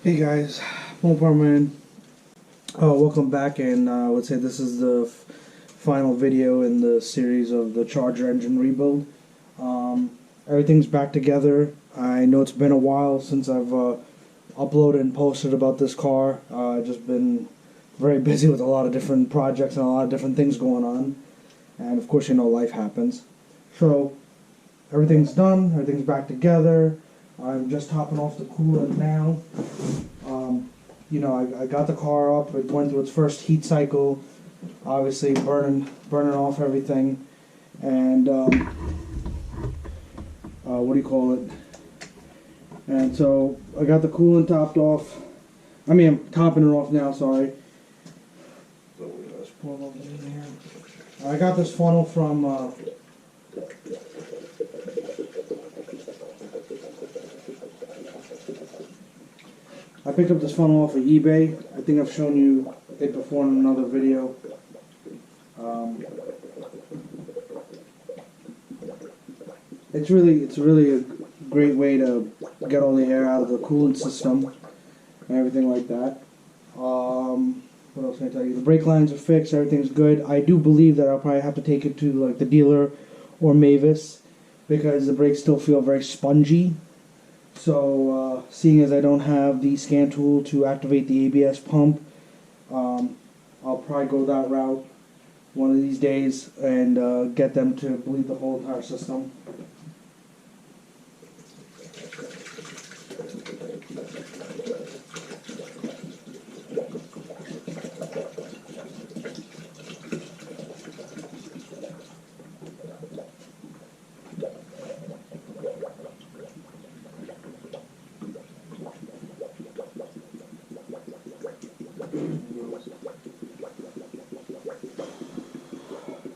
Hey guys, Man. Welcome back, and I would say this is the final video in the series of the Charger engine rebuild. Everything's back together. I know it's been a while since I've uploaded and posted about this car. I've just been very busy with a lot of different projects and a lot of different things going on, and of course, life happens. So everything's done. Everything's back together. I'm just topping off the coolant now. I got the car up. It went through its first heat cycle, obviously burning off everything, and what do you call it? And so I got the coolant topped off. I mean, I'm topping it off now. Sorry. I got this funnel from. I picked up this funnel off of eBay. I think I've shown you it before in another video. It's really a great way to get all the air out of the coolant system and everything like that. What else can I tell you? The brake lines are fixed. Everything's good. I do believe that I'll probably have to take it to like the dealer or Mavis because the brakes still feel very spongy. So, seeing as I don't have the scan tool to activate the ABS pump, I'll probably go that route one of these days and get them to bleed the whole entire system.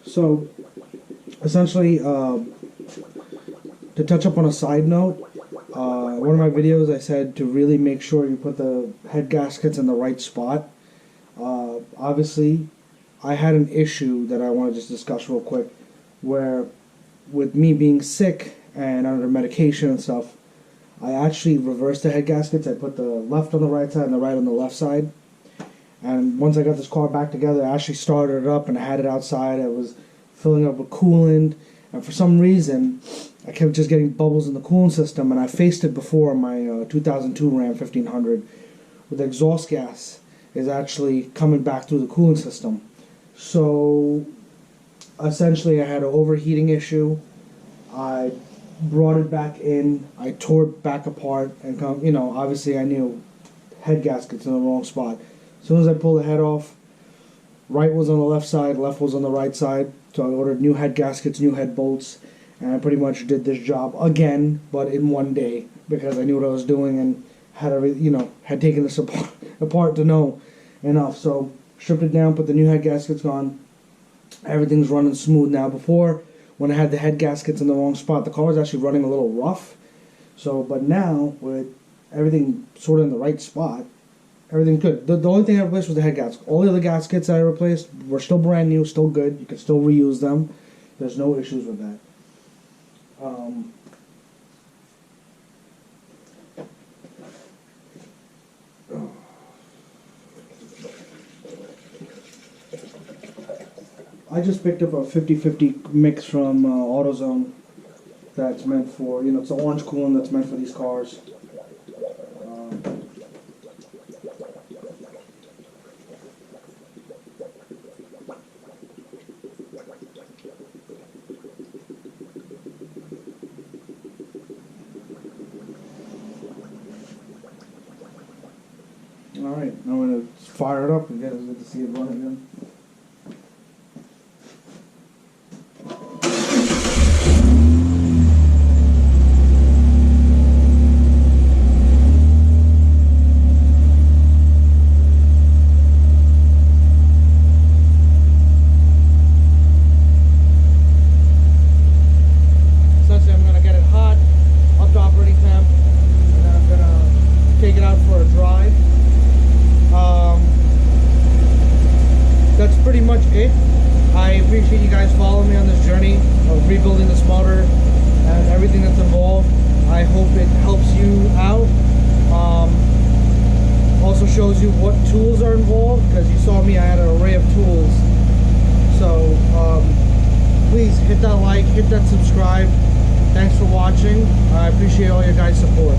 So, essentially, to touch up on a side note, one of my videos I said to really make sure you put the head gaskets in the right spot. Obviously, I had an issue that I want to just discuss real quick, where with me being sick and under medication and stuff, I actually reversed the head gaskets. I put the left on the right side and the right on the left side. And once I got this car back together, I actually started it up and I had it outside. I was filling up with coolant, and for some reason, I kept just getting bubbles in the coolant system, and I faced it before on my 2002 Ram 1500, where the exhaust gas is actually coming back through the cooling system. So, essentially, I had an overheating issue. I brought it back in, I tore it back apart, and obviously I knew head gaskets in the wrong spot. As soon as I pulled the head off, right was on the left side, left was on the right side. So I ordered new head gaskets, new head bolts, and I pretty much did this job again, but in one day, because I knew what I was doing and had taken this apart to know enough. So stripped it down, put the new head gaskets on. Everything's running smooth now. Before, when I had the head gaskets in the wrong spot, the car was actually running a little rough. So, but now with everything sort of in the right spot, everything's good. The only thing I replaced was the head gasket. All the other gaskets I replaced were still brand new, still good. You can still reuse them. There's no issues with that. I just picked up a 50-50 mix from AutoZone that's meant for, it's an orange coolant that's meant for these cars. Alright, I'm going to fire it up and get to see it run again. Essentially, I'm going to get it hot, up to operating temp, and then I'm going to take it out for a drive. also shows you what tools are involved, because you saw me, I had an array of tools. So please hit that like, hit that subscribe. Thanks for watching. I appreciate all your guys' support.